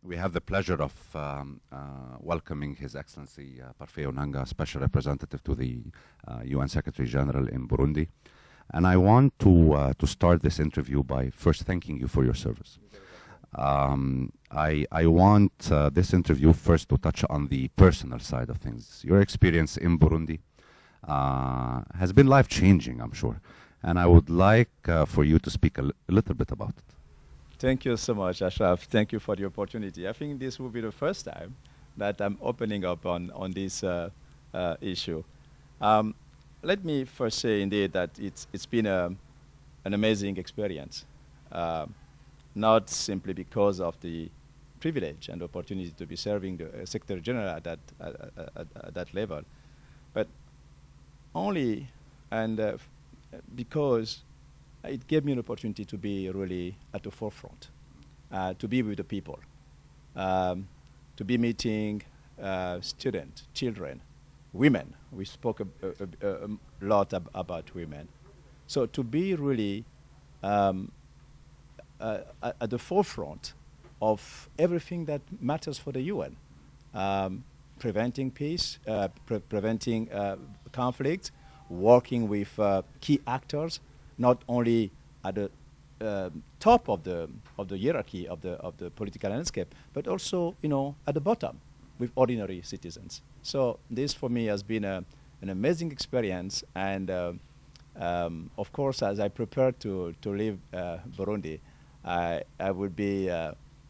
we have the pleasure of welcoming His Excellency Parfait Onanga, Special Representative to the UN Secretary General in Burundi. And I want to start this interview by first thanking you for your service. I want this interview first to touch on the personal side of things. Your experience in Burundi has been life-changing, I'm sure. And I would like for you to speak a little bit about it. Thank you so much, Ashraf. Thank you for the opportunity. I think this will be the first time that I'm opening up on this issue. Let me first say, indeed, that it's been an amazing experience, not simply because of the privilege and opportunity to be serving the Secretary General at that level, but only and because it gave me an opportunity to be really at the forefront, to be with the people, to be meeting students, children, women. We spoke a lot about women. So to be really at the forefront of everything that matters for the UN, preventing peace, preventing conflict, working with key actors, not only at the top of the hierarchy of the political landscape, but also, at the bottom with ordinary citizens. So this for me has been an amazing experience, and of course, as I prepare to leave Burundi, I would be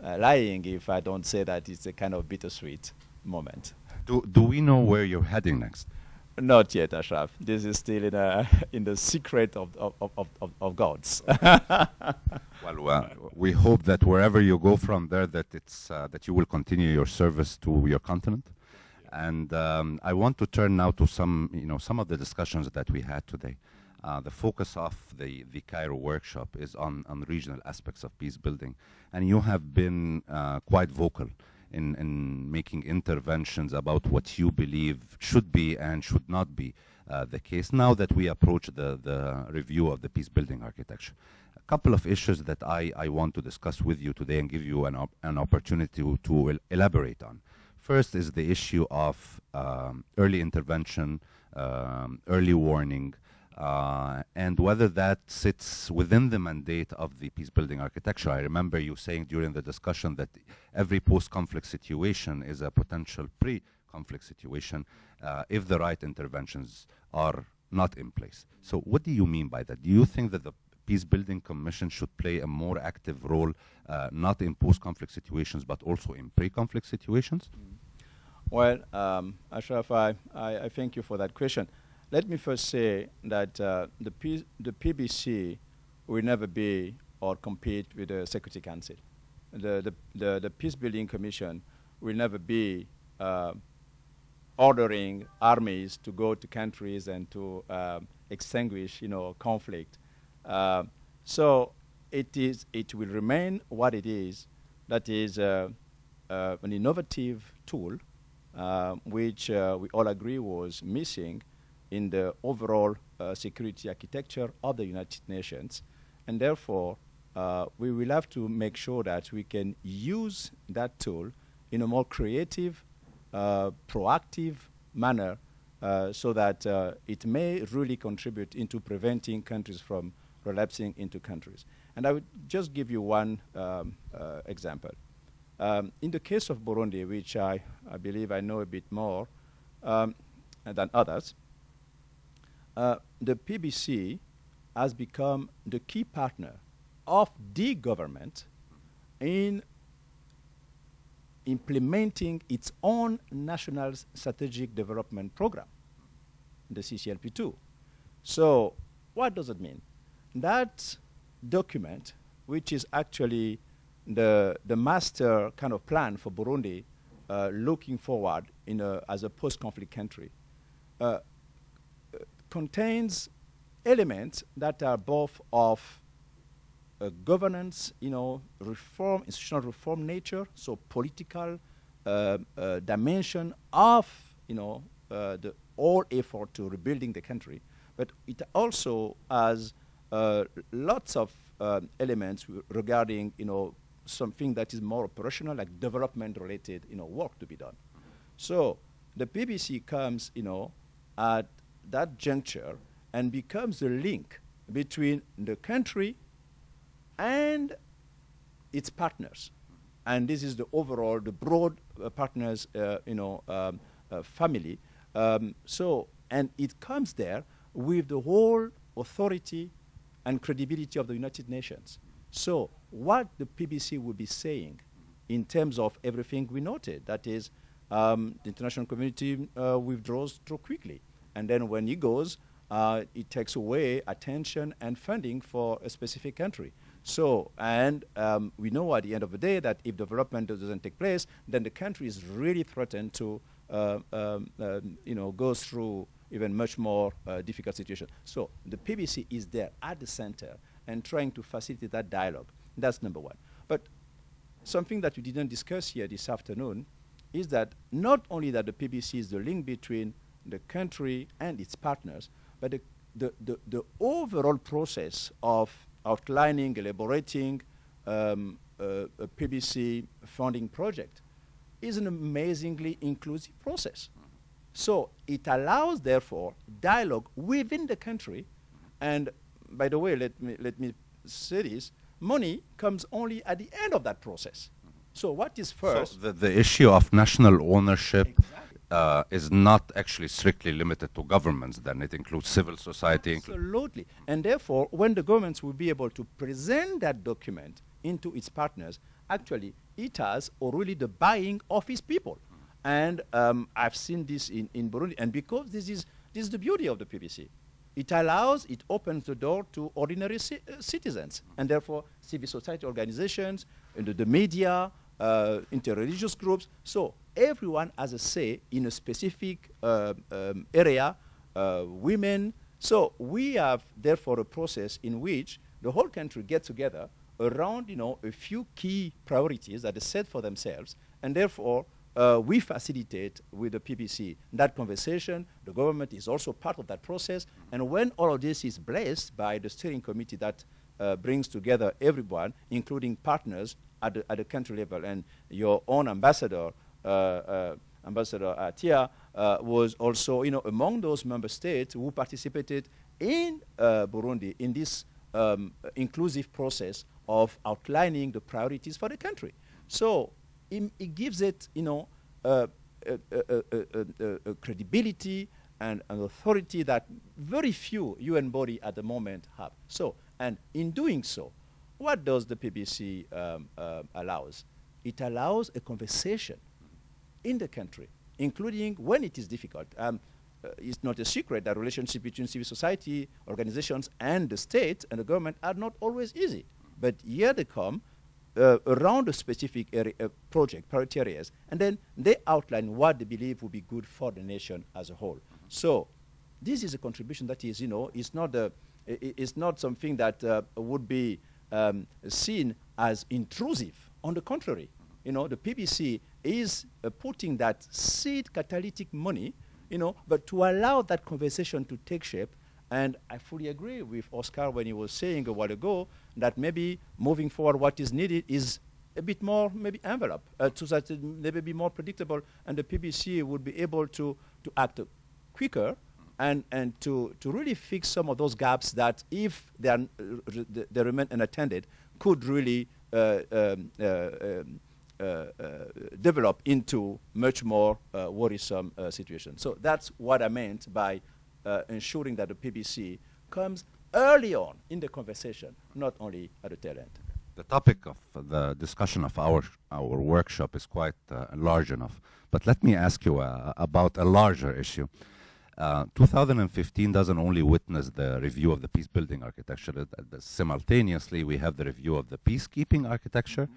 lying if I don't say that it's a kind of bittersweet moment. Do we know where you're heading next? Not yet, Ashraf. This is still in the secret of gods. Well, we hope that wherever you go from there, that it's that you will continue your service to your continent. And I want to turn now to some of the discussions that we had today. The focus of the Cairo workshop is on regional aspects of peace building, and you have been quite vocal in making interventions about what you believe should be and should not be the case now that we approach the review of the peace-building architecture. A couple of issues that I want to discuss with you today and give you an opportunity to elaborate on. First is the issue of early intervention, early warning, and whether that sits within the mandate of the peace-building architecture. I remember you saying during the discussion that every post-conflict situation is a potential pre-conflict situation if the right interventions are not in place. So what do you mean by that? Do you think that the Peace-Building Commission should play a more active role, not in post-conflict situations, but also in pre-conflict situations? Well, Ashraf, I thank you for that question. Let me first say that the PBC will never be or compete with the Security Council. The Peace-Building Commission will never be ordering armies to go to countries and to extinguish, conflict. So it will remain what it is. That is an innovative tool, which we all agree was missing in the overall security architecture of the United Nations. And therefore, we will have to make sure that we can use that tool in a more creative, proactive manner so that it may really contribute into preventing countries from relapsing into countries. And I would just give you one example. In the case of Burundi, which I believe I know a bit more than others, the PBC has become the key partner of the government in implementing its own national strategic development program, the CCLP2. So what does it mean? That document, which is actually the master kind of plan for Burundi looking forward as a post-conflict country, contains elements that are both of governance, reform, institutional reform nature, so political dimension of, the whole effort to rebuilding the country. But it also has lots of elements regarding, something that is more operational, like development-related, work to be done. So the PBC comes, at that juncture and becomes the link between the country and its partners. And this is the overall, the broad partners, family. And it comes there with the whole authority and credibility of the United Nations. So what the PBC will be saying in terms of everything we noted, that is, the international community withdraws too quickly. And then when it goes, it takes away attention and funding for a specific country. So, and we know at the end of the day that if development doesn't take place, then the country is really threatened to, go through even much more difficult situation. So the PBC is there at the center and trying to facilitate that dialogue. That's number one. But something that we didn't discuss here this afternoon is that not only that the PBC is the link between the country and its partners, but the overall process of outlining, elaborating a PBC funding project is an amazingly inclusive process. So it allows, therefore, dialogue within the country. And by the way, let me say this, money comes only at the end of that process. So what is first? So the issue of national ownership is not actually strictly limited to governments, then it includes civil society. Absolutely. And therefore, when the governments will be able to present that document into its partners, actually it has already the buying of its people. And I've seen this in Burundi, and because this is the beauty of the PBC. It opens the door to ordinary citizens, and therefore civil society organizations, and the media, interreligious groups. So everyone has a say in a specific area, women. So we have, therefore, a process in which the whole country gets together around, a few key priorities that are set for themselves, and therefore we facilitate with the PBC that conversation. The government is also part of that process. And when all of this is blessed by the steering committee that brings together everyone, including partners at the country level, and your own ambassador, Ambassador Atia, was also among those member states who participated in Burundi in this inclusive process of outlining the priorities for the country. So it gives it, a credibility and an authority that very few UN body at the moment have. So, and in doing so, what does the PBC allows? It allows a conversation in the country, including when it is difficult. It's not a secret that relationships between civil society organizations and the state and the government are not always easy. But here they come around a specific area, project, priority areas, and then they outline what they believe will be good for the nation as a whole. So this is a contribution that is, it's not something that would be seen as intrusive. On the contrary, the PBC is putting that seed catalytic money, but to allow that conversation to take shape. And I fully agree with Oscar when he was saying a while ago that maybe moving forward what is needed is a bit more maybe envelope so that it may be more predictable, and the PBC would be able to act quicker and to really fix some of those gaps that, if they remain unattended, could really develop into much more worrisome situation. So that's what I meant by ensuring that the PBC comes early on in the conversation, not only at the tail end. The topic of the discussion of our workshop is quite large enough, but let me ask you about a larger issue. 2015 doesn't only witness the review of the peace-building architecture. Simultaneously, we have the review of the peacekeeping architecture,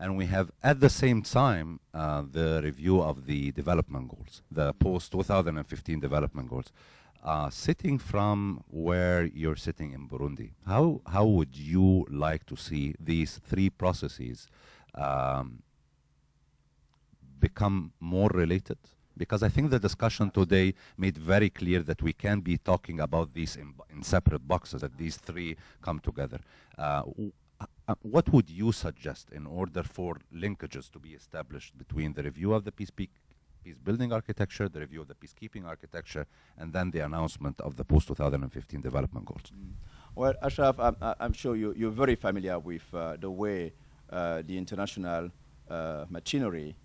and we have, at the same time, the review of the development goals, the post-2015 development goals. Sitting from where you're sitting in Burundi, how would you like to see these three processes become more related? Because I think the discussion today made very clear that we can't be talking about these in separate boxes, that these three come together. what would you suggest in order for linkages to be established between the review of the peace-building architecture, the review of the peacekeeping architecture, and then the announcement of the post-2015 development goals? Well, Ashraf, I'm sure you're very familiar with the way the international machinery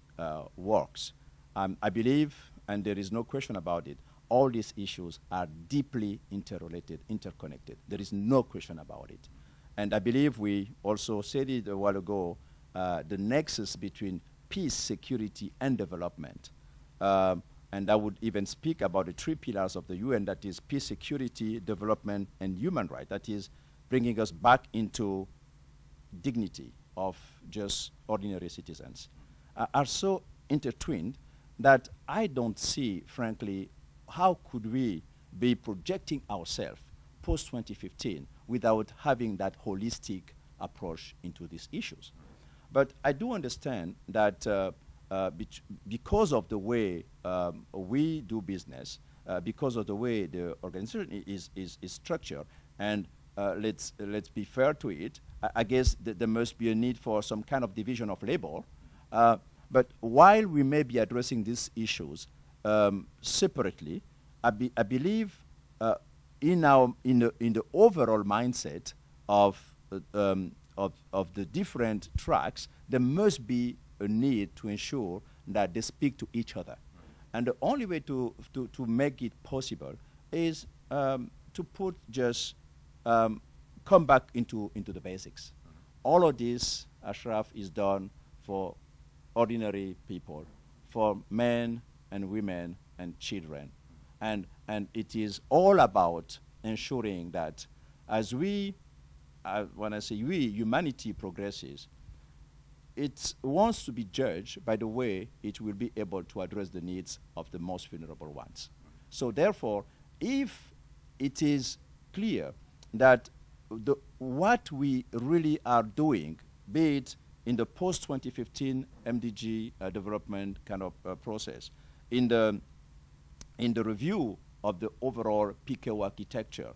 works. I believe, and there is no question about it, all these issues are deeply interrelated, interconnected. There is no question about it. And I believe we also said it a while ago, the nexus between peace, security, and development. And I would even speak about the three pillars of the UN, that is peace, security, development, and human rights. That is bringing us back into dignity of just ordinary citizens, are so intertwined that I don't see, frankly, how could we be projecting ourselves post-2015 without having that holistic approach into these issues. But I do understand that because of the way we do business, because of the way the organization is structured, and let's be fair to it, I guess there must be a need for some kind of division of labor. But while we may be addressing these issues separately, I believe in the overall mindset of the different tracks, there must be a need to ensure that they speak to each other. And the only way to make it possible is to put just come back into the basics. All of this, Ashraf, is done for ordinary people, for men and women and children. And it is all about ensuring that as we, when I say we, humanity progresses, it wants to be judged by the way it will be able to address the needs of the most vulnerable ones. So therefore, if it is clear that what we really are doing, be it in the post-2015 MDG development kind of process, in the review of the overall PKO architecture,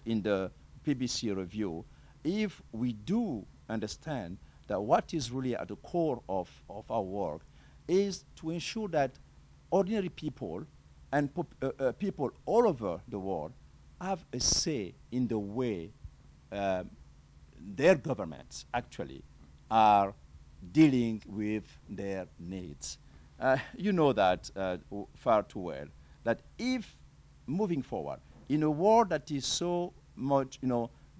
in the PBC review, if we do understand that what is really at the core of our work is to ensure that ordinary people and people all over the world have a say in the way their governments actually are dealing with their needs. You know that far too well, that if moving forward in a world that is so much,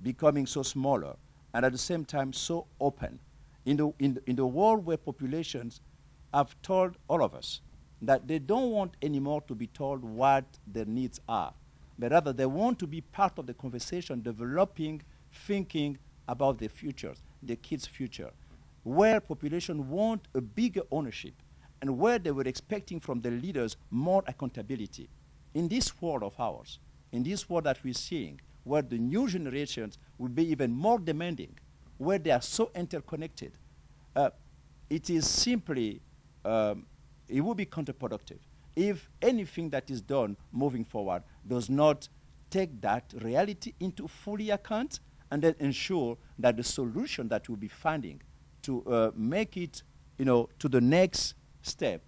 becoming so smaller and at the same time so open, in the world where populations have told all of us that they don't want anymore to be told what their needs are, but rather they want to be part of the conversation, developing, thinking about their futures, their kids' future, where population want a bigger ownership and where they were expecting from the leaders more accountability. In this world of ours, in this world that we're seeing, where the new generations will be even more demanding, where they are so interconnected, it is simply, it will be counterproductive if anything that is done moving forward does not take that reality into fully account and then ensure that the solution that we'll be finding to make it, to the next step,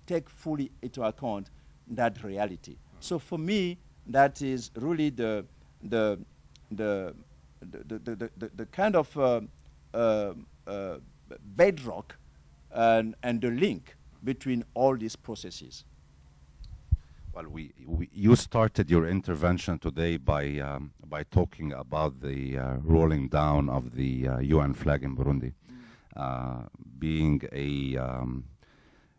take fully into account that reality. So for me, that is really the kind of bedrock and the link between all these processes. Well, you started your intervention today by talking about the rolling down of the UN flag in Burundi, being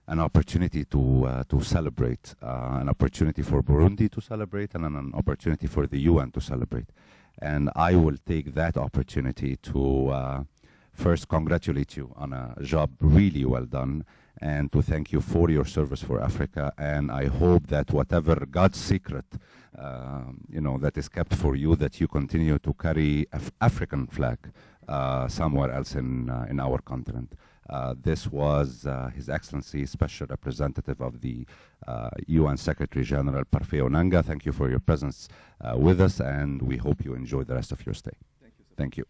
an opportunity to celebrate, an opportunity for Burundi to celebrate, and an opportunity for the UN to celebrate. And I will take that opportunity to first congratulate you on a job really well done, and to thank you for your service for Africa. And I hope that whatever God's secret, that is kept for you, that you continue to carry African flag somewhere else in our continent. This was His Excellency Special Representative of the UN Secretary General Parfait Onanga. Thank you for your presence with us, and we hope you enjoy the rest of your stay. Thank you, sir. Thank you.